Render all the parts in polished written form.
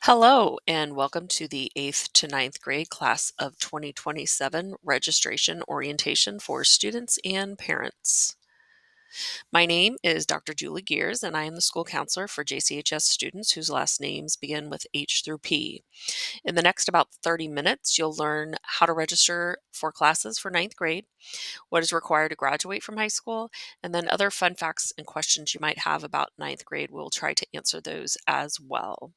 Hello, and welcome to the 8th to ninth grade class of 2027 registration orientation for students and parents. My name is Dr. Julie Gears, and I am the school counselor for JCHS students whose last names begin with H through P. In the next about 30 minutes, you'll learn how to register for classes for ninth grade, what is required to graduate from high school, and then other fun facts and questions you might have about ninth grade. We'll try to answer those as well.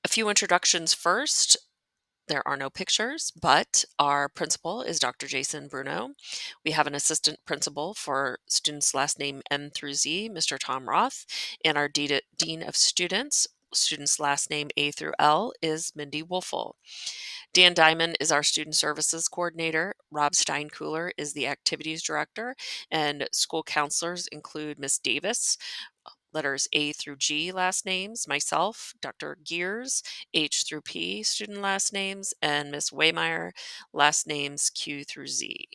A few introductions first. There are no pictures, but our principal is Dr. Jason Bruno. We have an assistant principal for students' last name M through Z, Mr. Tom Roth, and our dean of students, students' last name A through L, is Mindy Wolfel. Dan Diamond is our student services coordinator. Rob Steinkühler is the activities director, and school counselors include Miss Davis, letters A through G last names, myself, Dr. Gears, H through P student last names, and Miss Waymeyer, last names Q through Z.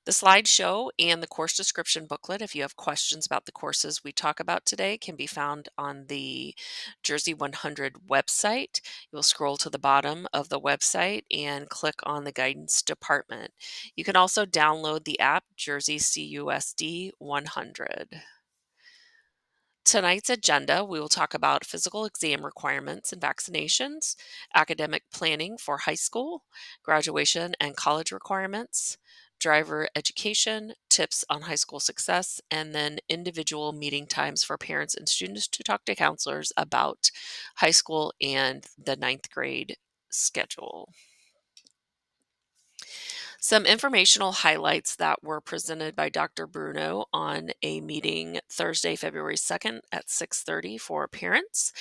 The slideshow and the course description booklet, if you have questions about the courses we talk about today, can be found on the Jersey 100 website. You'll scroll to the bottom of the website and click on the guidance department. You can also download the app Jersey CUSD 100. Tonight's agenda, we will talk about physical exam requirements and vaccinations, academic planning for high school, graduation and college requirements, driver education, tips on high school success, and then individual meeting times for parents and students to talk to counselors about high school and the ninth grade schedule. Some informational highlights that were presented by Dr. Bruno on a meeting Thursday, February 2nd at 6:30 for parents.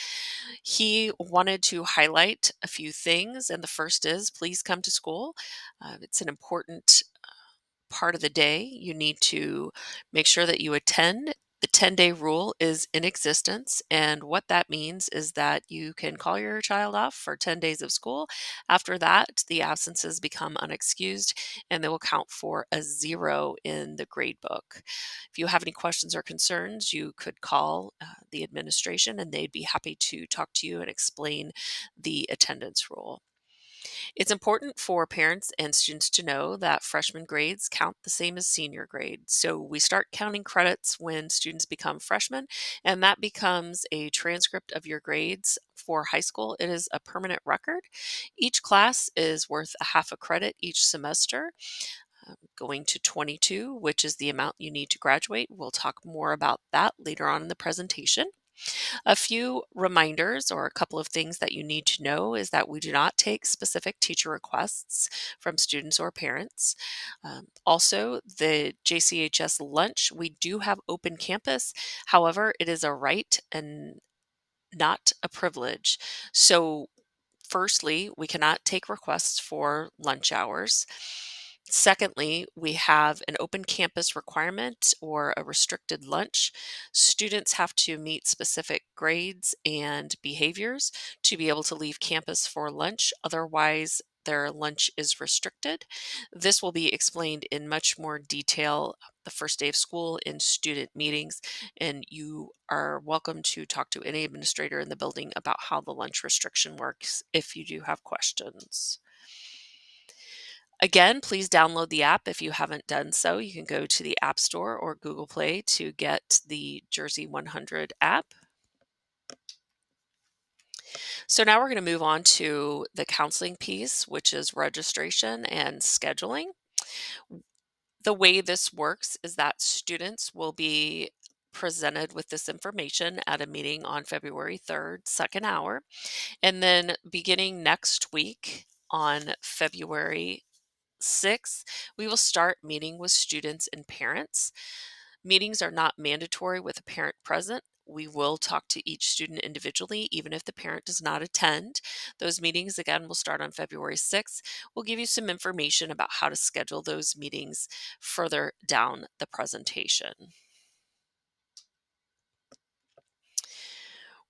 He wanted to highlight a few things, and the first is please come to school. It's an important part of the day. You need to make sure that you attend. The 10-day rule is in existence, and what that means is that you can call your child off for 10 days of school. After that, the absences become unexcused, and they will count for a 0 in the grade book. If you have any questions or concerns, you could call the administration, and they'd be happy to talk to you and explain the attendance rule. It's important for parents and students to know that freshman grades count the same as senior grades. So we start counting credits when students become freshmen, and that becomes a transcript of your grades for high school. It is a permanent record. Each class is worth a half a credit each semester, going to 22, which is the amount you need to graduate. We'll talk more about that later on in the presentation. A few reminders or a couple of things that you need to know is that we do not take specific teacher requests from students or parents. Also, the JCHS lunch, we do have open campus. However, it is a right and not a privilege. So firstly, we cannot take requests for lunch hours. Secondly, we have an open campus requirement or a restricted lunch. Students have to meet specific grades and behaviors to be able to leave campus for lunch. Otherwise, their lunch is restricted. This will be explained in much more detail the first day of school in student meetings, and you are welcome to talk to any administrator in the building about how the lunch restriction works if you do have questions. Again, please download the app if you haven't done so. You can go to the App Store or Google Play to get the Jersey 100 app. So now we're going to move on to the counseling piece, which is registration and scheduling. The way this works is that students will be presented with this information at a meeting on February 3rd, second hour. And then beginning next week on February 6th, we will start meeting with students and parents. Meetings are not mandatory with a parent present. We will talk to each student individually, even if the parent does not attend. Those meetings, again, will start on February 6th. We'll give you some information about how to schedule those meetings further down the presentation.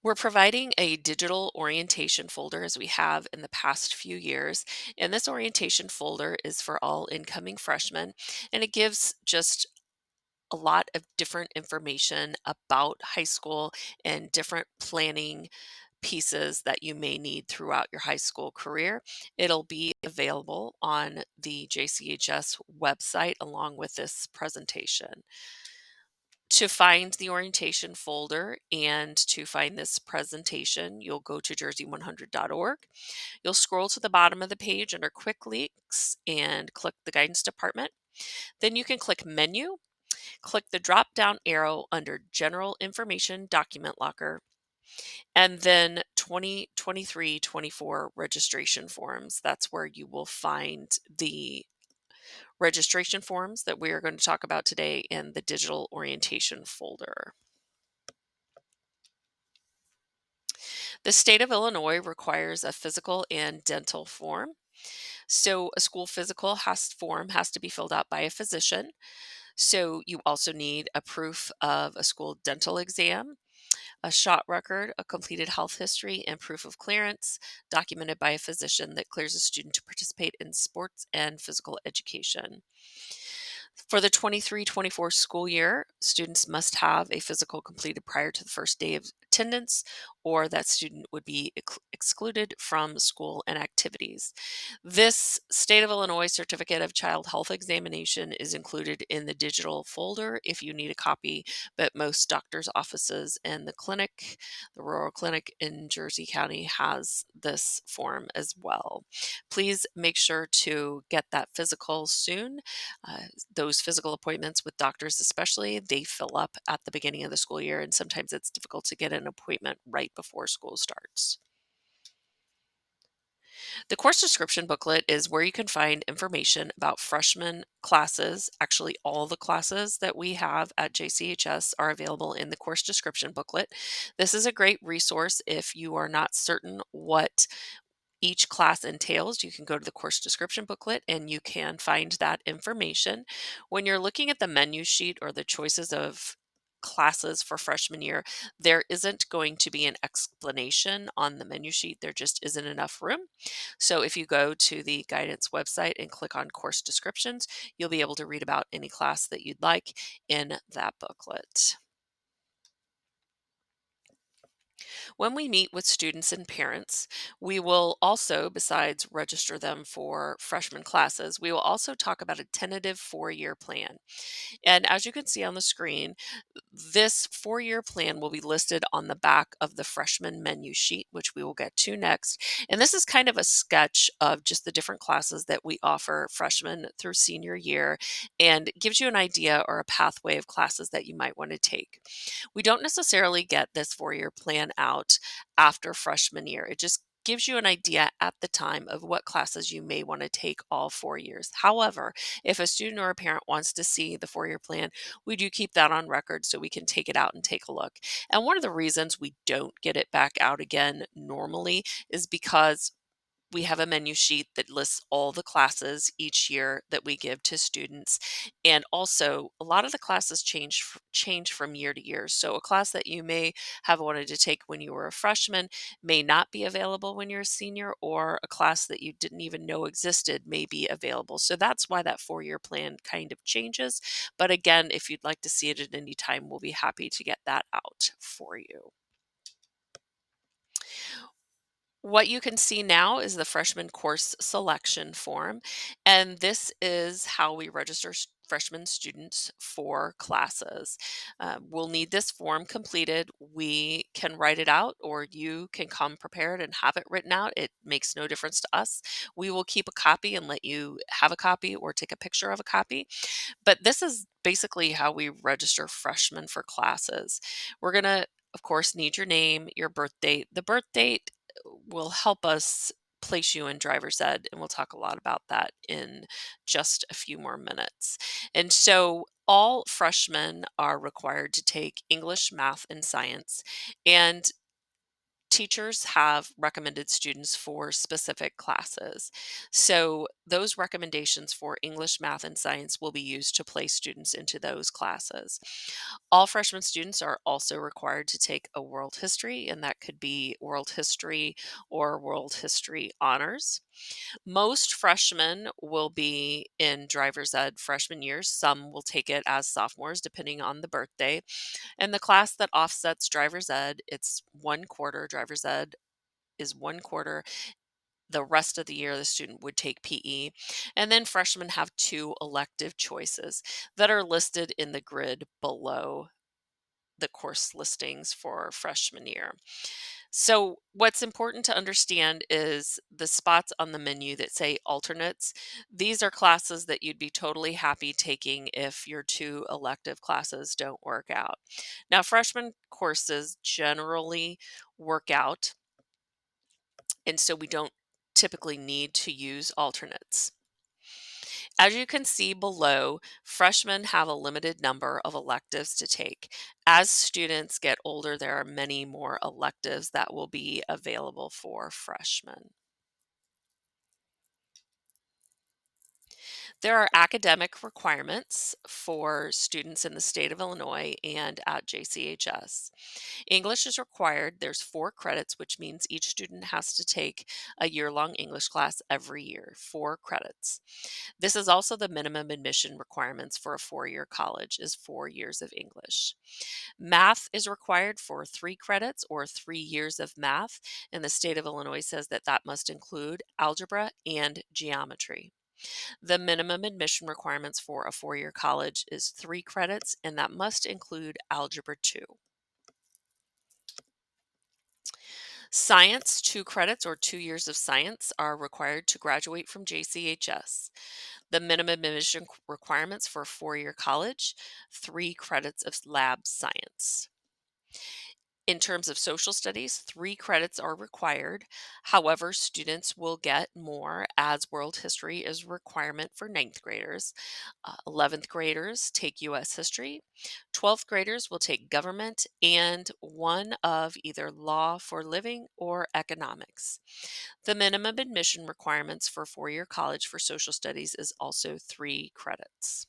We're providing a digital orientation folder as we have in the past few years. And this orientation folder is for all incoming freshmen, and it gives just a lot of different information about high school and different planning pieces that you may need throughout your high school career. It'll be available on the JCHS website along with this presentation. To find the orientation folder and to find this presentation, you'll go to jersey100.org. You'll scroll to the bottom of the page under Quick Links and click the Guidance Department. Then you can click Menu, click the drop down arrow under General Information Document Locker, and then 2023-24 registration forms. That's where you will find the registration forms that we are going to talk about today in the digital orientation folder. The state of Illinois requires a physical and dental form. So a school physical form has to be filled out by a physician. So you also need a proof of a school dental exam, a shot record, a completed health history, and proof of clearance documented by a physician that clears a student to participate in sports and physical education. For the 23-24 school year, students must have a physical completed prior to the first day of attendance, or that student would be excluded from school and activities. This State of Illinois Certificate of Child Health Examination is included in the digital folder if you need a copy, but most doctors' offices and the rural clinic in Jersey County has this form as well. Please make sure to get that physical soon. Those physical appointments with doctors, especially, they fill up at the beginning of the school year, and sometimes it's difficult to get an appointment right before school starts. The course description booklet is where you can find information about freshman classes. Actually, all the classes that we have at JCHS are available in the course description booklet. This is a great resource if you are not certain what each class entails. You can go to the course description booklet and you can find that information. When you're looking at the menu sheet or the choices of classes for freshman year, there isn't going to be an explanation on the menu sheet. There just isn't enough room. So if you go to the guidance website and click on course descriptions, you'll be able to read about any class that you'd like in that booklet. When we meet with students and parents, we will also, besides register them for freshman classes, we will also talk about a tentative 4-year plan. And as you can see on the screen, this 4-year plan will be listed on the back of the freshman menu sheet, which we will get to next. And this is kind of a sketch of just the different classes that we offer freshmen through senior year and gives you an idea or a pathway of classes that you might want to take. We don't necessarily get this 4-year plan out after freshman year. It just gives you an idea at the time of what classes you may want to take all 4 years. However, if a student or a parent wants to see the 4-year plan, we do keep that on record so we can take it out and take a look. And one of the reasons we don't get it back out again normally is because we have a menu sheet that lists all the classes each year that we give to students. And also, a lot of the classes change from year to year. So a class that you may have wanted to take when you were a freshman may not be available when you're a senior, or a class that you didn't even know existed may be available. So that's why that 4-year plan kind of changes. But again, if you'd like to see it at any time, we'll be happy to get that out for you. What you can see now is the freshman course selection form, and this is how we register freshman students for classes. We'll need this form completed. We can write it out, or you can come prepared and have it written out. It makes no difference to us. We will keep a copy and let you have a copy or take a picture of a copy. But this is basically how we register freshmen for classes. We're going to, of course, need your name, your birth date. The birth date will help us place you in driver's ed, and we'll talk a lot about that in just a few more minutes. And so all freshmen are required to take English, math, and science, and teachers have recommended students for specific classes. So those recommendations for English, math, and science will be used to place students into those classes. All freshman students are also required to take a world history, and that could be world history or world history honors. Most freshmen will be in driver's ed freshman years. Some will take it as sophomores, depending on the birthday. And the class that offsets driver's ed, it's 1 quarter. Driver's ed is 1 quarter. The rest of the year, the student would take PE. And then freshmen have 2 elective choices that are listed in the grid below the course listings for freshman year. So, what's important to understand is the spots on the menu that say alternates. These are classes that you'd be totally happy taking if your 2 elective classes don't work out. Now, freshman courses generally work out, and so we don't typically need to use alternates. As you can see below, freshmen have a limited number of electives to take. As students get older, there are many more electives that will be available for freshmen. There are academic requirements for students in the state of Illinois and at JCHS. English is required. There's 4 credits, which means each student has to take a year-long English class every year, 4 credits. This is also the minimum admission requirements for a 4-year college is 4 years of English. Math is required for 3 credits or 3 years of math, and the state of Illinois says that that must include algebra and geometry. The minimum admission requirements for a 4-year college is 3 credits, and that must include Algebra 2. Science, 2 credits or 2 years of science are required to graduate from JCHS. The minimum admission requirements for a 4-year college, 3 credits of lab science. In terms of social studies, 3 credits are required. However, students will get more as world history is a requirement for 9th graders. 11th graders take US history. 12th graders will take government and one of either law for living or economics. The minimum admission requirements for 4-year college for social studies is also 3 credits.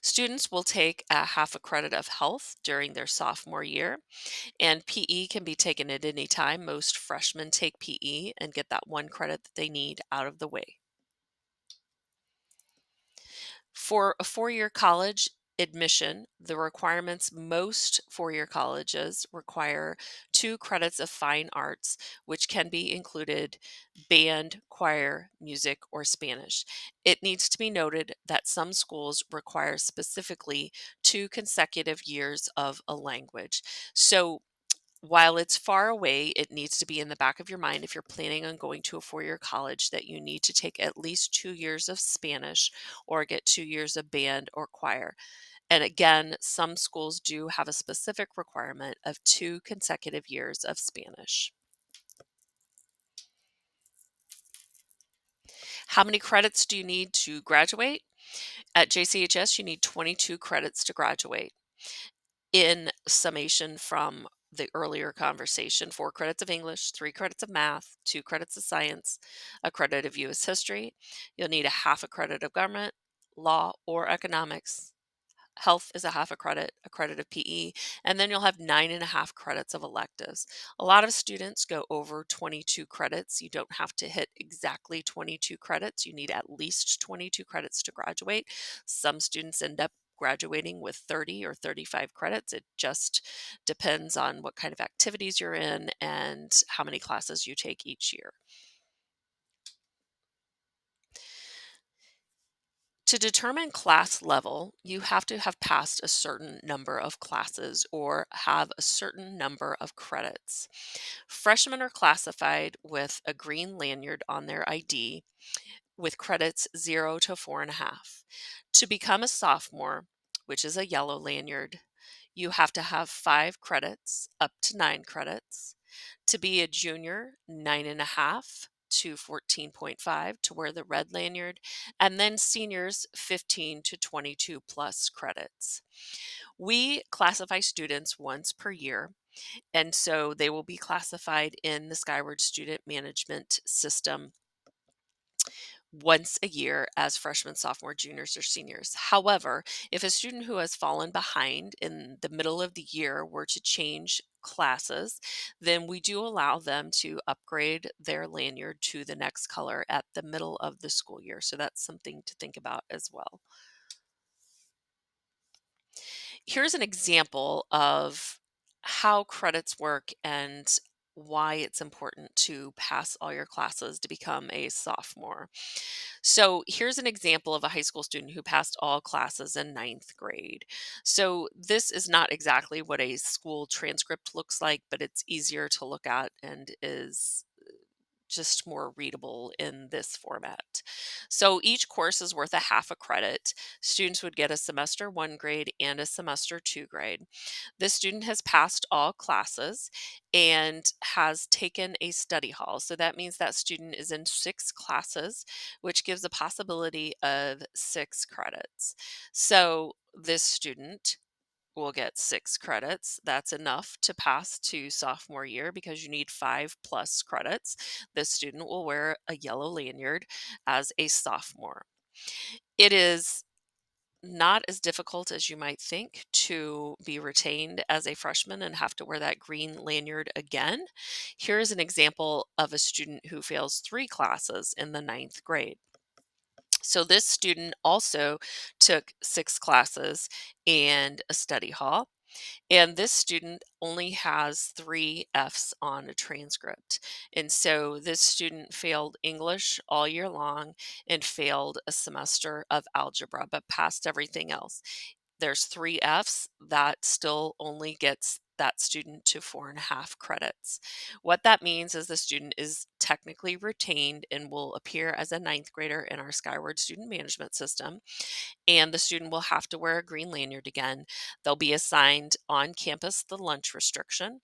Students will take a half a credit of health during their sophomore year, and PE can be taken at any time. Most freshmen take PE and get that 1 credit that they need out of the way. For a 4-year college admission, the requirements most 4-year colleges require 2 credits of fine arts, which can be included band, choir, music, or Spanish. It needs to be noted that some schools require specifically 2 consecutive years of a language. So while it's far away, it needs to be in the back of your mind if you're planning on going to a 4-year college that you need to take at least 2 years of Spanish or get 2 years of band or choir. And again, some schools do have a specific requirement of 2 consecutive years of Spanish. How many credits do you need to graduate? At JCHS, you need 22 credits to graduate. In summation from the earlier conversation, 4 credits of English, 3 credits of math, 2 credits of science, a credit of US history. You'll need a half a credit of government, law, or economics. Health is a half a credit of PE, and then you'll have 9.5 credits of electives. A lot of students go over 22 credits. You don't have to hit exactly 22 credits. You need at least 22 credits to graduate. Some students end up graduating with 30 or 35 credits. It just depends on what kind of activities you're in and how many classes you take each year. To determine class level, you have to have passed a certain number of classes or have a certain number of credits. Freshmen are classified with a green lanyard on their ID with credits 0 to 4.5. To become a sophomore, which is a yellow lanyard, you have to have 5 credits up to 9 credits. To be a junior, 9.5 to 14.5 to wear the red lanyard, and then seniors, 15 to 22 plus credits. We classify students once per year, and so they will be classified in the Skyward Student Management System once a year as freshmen, sophomore, juniors, or seniors. However, if a student who has fallen behind in the middle of the year were to change classes, then we do allow them to upgrade their lanyard to the next color at the middle of the school year. So that's something to think about as well. Here's an example of how credits work and why it's important to pass all your classes to become a sophomore. So here's an example of a high school student who passed all classes in ninth grade. So this is not exactly what a school transcript looks like, but it's easier to look at and is just more readable in this format. So each course is worth a half a credit. Students would get a semester 1 grade and a semester 2 grade. This student has passed all classes and has taken a study hall. So that means that student is in 6 classes, which gives a possibility of 6 credits. So this student will get 6 credits. That's enough to pass to sophomore year because you need 5 plus credits. This student will wear a yellow lanyard as a sophomore. It is not as difficult as you might think to be retained as a freshman and have to wear that green lanyard again. Here's an example of a student who fails 3 classes in the ninth grade. So this student also took 6 classes and a study hall. And this student only has 3 Fs on a transcript. And so this student failed English all year long and failed a semester of algebra, but passed everything else. There's 3 Fs, that still only gets that student to 4.5 credits. What that means is the student is technically retained and will appear as a ninth grader in our Skyward student management system, and the student will have to wear a green lanyard again. They'll be assigned on campus the lunch restriction.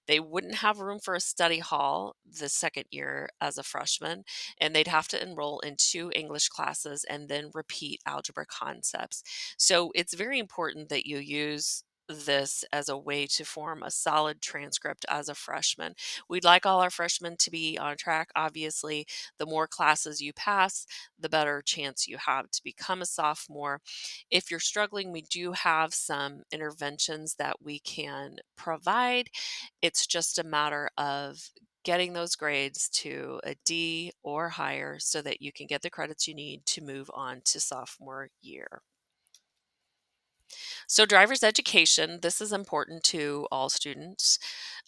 They wouldn't have room for a study hall the second year as a freshman, and they'd have to enroll in 2 English classes and then repeat algebra concepts. So it's very important that you use this as a way to form a solid transcript as a freshman. We'd like all our freshmen to be on track. Obviously, the more classes you pass, the better chance you have to become a sophomore. If you're struggling, we do have some interventions that we can provide. It's just a matter of getting those grades to a D or higher so that you can get the credits you need to move on to sophomore year. So, driver's education, this is important to all students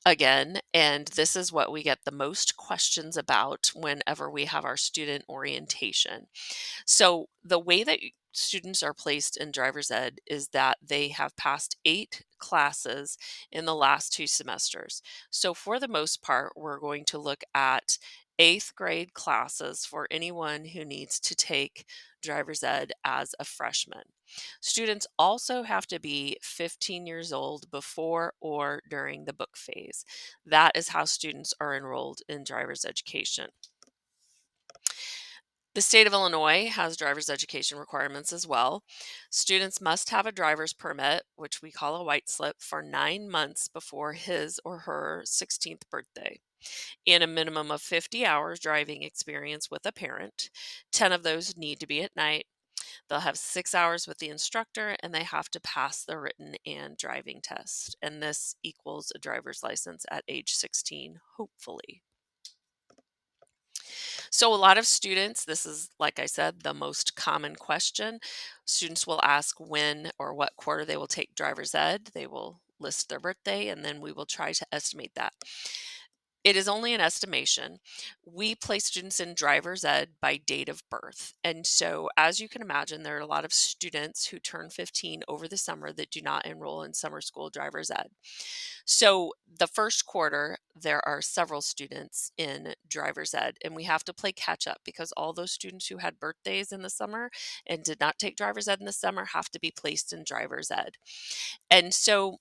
again, and this is what we get the most questions about whenever we have our student orientation. So the way that students are placed in driver's ed is that they have passed 8 classes in the last 2 semesters. So for the most part, we're going to look at 8th grade classes for anyone who needs to take driver's ed as a freshman. Students also have to be 15 years old before or during the book phase. That is how students are enrolled in driver's education. The state of Illinois has driver's education requirements as well. Students must have a driver's permit, which we call a white slip, for 9 months before his or her 16th birthday, and a minimum of 50 hours driving experience with a parent. 10 of those need to be at night. They'll have 6 hours with the instructor, and they have to pass the written and driving test. And this equals a driver's license at age 16, hopefully. So a lot of students, this is, like I said, the most common question. Students will ask when or what quarter they will take driver's ed. They will list their birthday, and then we will try to estimate that. It is only an estimation. We place students in driver's ed by date of birth. And so, as you can imagine, there are a lot of students who turn 15 over the summer that do not enroll in summer school driver's ed. So the first quarter, there are several students in driver's ed, and we have to play catch up because all those students who had birthdays in the summer and did not take driver's ed in the summer have to be placed in driver's ed. And so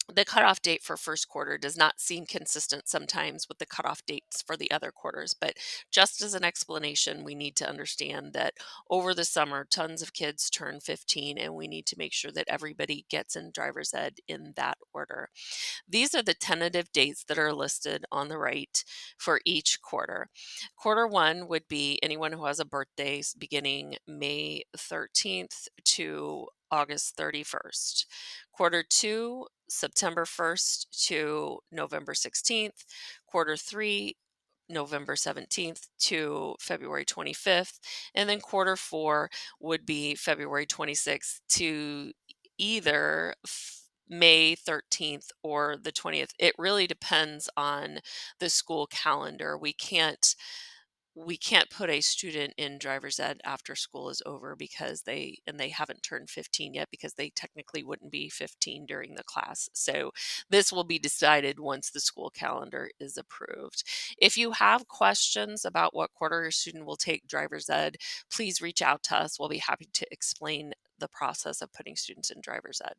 The cutoff date for first quarter does not seem consistent sometimes with the cutoff dates for the other quarters, but just as an explanation, we need to understand that over the summer, tons of kids turn 15, and we need to make sure that everybody gets in driver's ed in that order. These are the tentative dates that are listed on the right for each quarter. Quarter one would be anyone who has a birthday beginning May 13th to August 31st. Quarter two, September 1st to November 16th. Quarter three, November 17th to February 25th. And then quarter four would be February 26th to either May 13th or the 20th. It really depends on the school calendar. We can't put a student in driver's ed after school is over because they haven't turned 15 yet, because they technically wouldn't be 15 during the class. So this will be decided once the school calendar is approved. If you have questions about what quarter your student will take driver's ed, please reach out to us. We'll be happy to explain the process of putting students in driver's ed.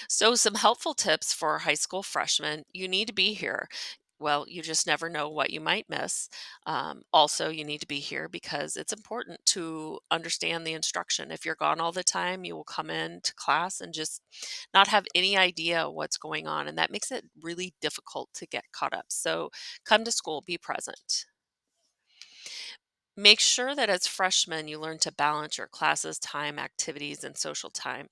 So, some helpful tips for high school freshmen: you need to be here. Well, you just never know what you might miss. Also, you need to be here because it's important to understand the instruction. If you're gone all the time, you will come into class and just not have any idea what's going on. And that makes it really difficult to get caught up. So, come to school, be present. Make sure that as freshmen, you learn to balance your classes, time, activities, and social time.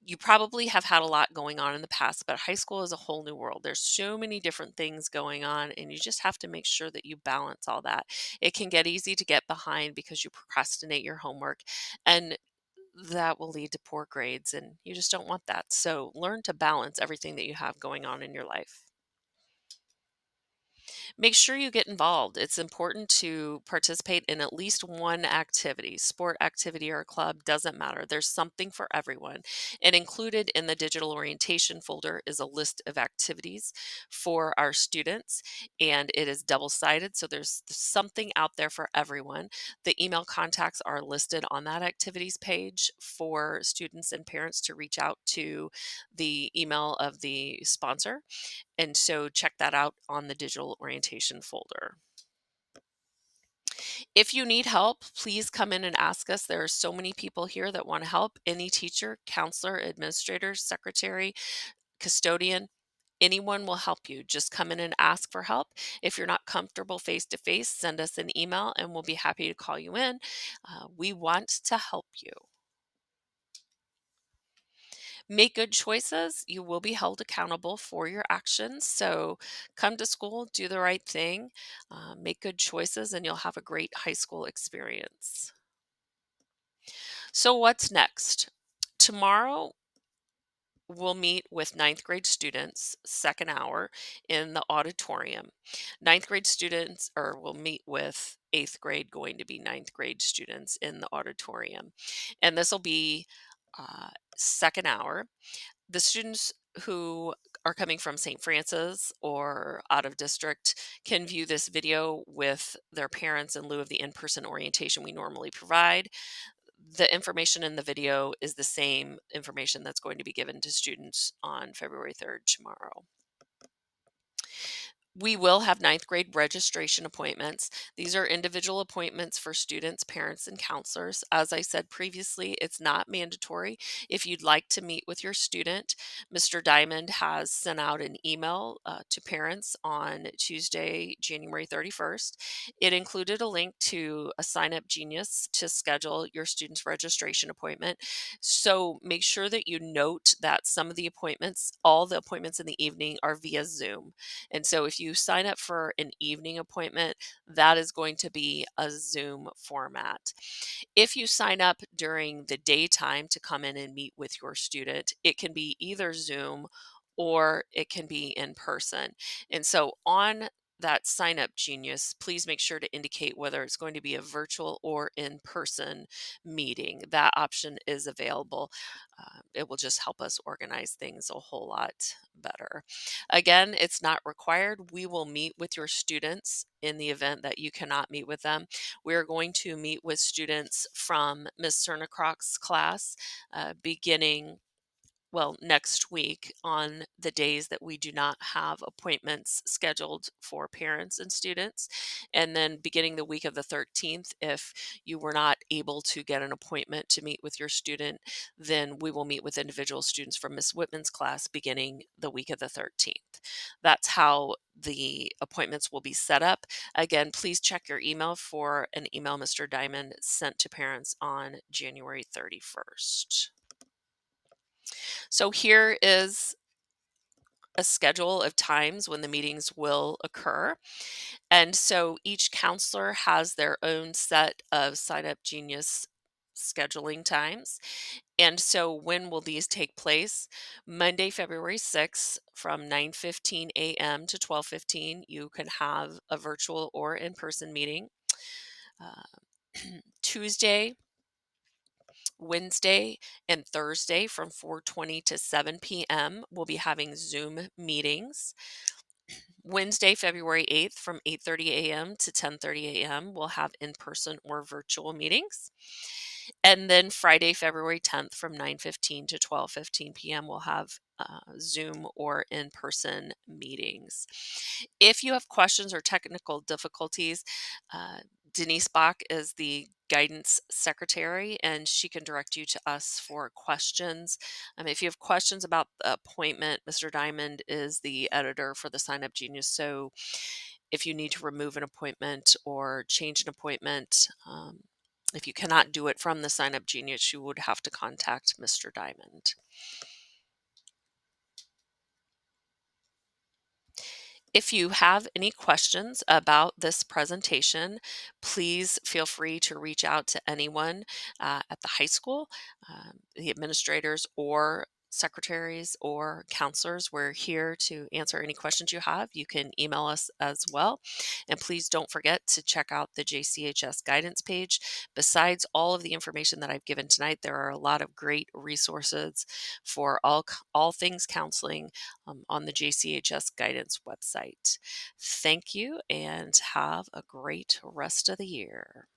You probably have had a lot going on in the past, but high school is a whole new world. There's so many different things going on, and you just have to make sure that you balance all that. It can get easy to get behind because you procrastinate your homework, and that will lead to poor grades, and you just don't want that. So learn to balance everything that you have going on in your life. Make sure you get involved. It's important to participate in at least one activity, sport activity or club, doesn't matter. There's something for everyone. And included in the digital orientation folder is a list of activities for our students, and it is double-sided, so there's something out there for everyone. The email contacts are listed on that activities page for students and parents to reach out to the email of the sponsor. And so check that out on the digital orientation folder. If you need help, please come in and ask us. There are so many people here that want to help. Any teacher, counselor, administrator, secretary, custodian, anyone will help you. Just come in and ask for help. If you're not comfortable face to face, send us an email and we'll be happy to call you in. We want to help you. Make good choices. You will be held accountable for your actions. So come to school, do the right thing, make good choices, and you'll have a great high school experience. So, what's next? Tomorrow, we'll meet with ninth grade students, second hour in the auditorium. Ninth grade students, or we'll meet with eighth grade, going to be ninth grade students in the auditorium. And this will be second hour. The students who are coming from St. Francis or out of district can view this video with their parents in lieu of the in-person orientation we normally provide. The information in the video is the same information that's going to be given to students on February 3rd, tomorrow. We will have ninth grade registration appointments. These are individual appointments for students, parents, and counselors. As I said previously, it's not mandatory. If you'd like to meet with your student, Mr. Diamond has sent out an email to parents on Tuesday, January 31st. It included a link to a Sign Up Genius to schedule your student's registration appointment. So make sure that you note that some of the appointments, all the appointments in the evening, are via Zoom. And so if you sign up for an evening appointment, that is going to be a Zoom format. If you sign up during the daytime to come in and meet with your student, it can be either Zoom or it can be in person. And so on that sign up genius, please make sure to indicate whether it's going to be a virtual or in person meeting. That option is available. It will just help us organize things a whole lot better. Again, it's not required. We will meet with your students in the event that you cannot meet with them. We're going to meet with students from Ms. Cernacrock's class beginning next week on the days that we do not have appointments scheduled for parents and students. And then beginning the week of the 13th, if you were not able to get an appointment to meet with your student, then we will meet with individual students from Miss Whitman's class beginning the week of the 13th. That's how the appointments will be set up. Again, please check your email for an email Mr. Diamond sent to parents on January 31st. So here is a schedule of times when the meetings will occur. And so each counselor has their own set of Sign Up Genius scheduling times. And so when will these take place? Monday, February 6th from 9:15 a.m. to 12:15, you can have a virtual or in-person meeting. Uh, Tuesday, Wednesday, and Thursday from 4:20 to 7 p.m. we'll be having Zoom meetings. Wednesday, February 8th from 8:30 a.m. to 10:30 a.m. we'll have in-person or virtual meetings. And then Friday, February 10th from 9:15 to 12:15 p.m. we'll have Zoom or in-person meetings. If you have questions or technical difficulties, uh, Denise Bach is the guidance secretary, and she can direct you to us for questions. If you have questions about the appointment, Mr. Diamond is the editor for the Sign Up Genius. So if you need to remove an appointment or change an appointment, if you cannot do it from the Sign Up Genius, you would have to contact Mr. Diamond. If you have any questions about this presentation, please feel free to reach out to anyone at the high school, the administrators or secretaries or counselors. We're here to answer any questions you have. You can email us as well. And please don't forget to check out the JCHS guidance page. Besides all of the information that I've given tonight, there are a lot of great resources for all things counseling on the JCHS guidance website. Thank you and have a great rest of the year.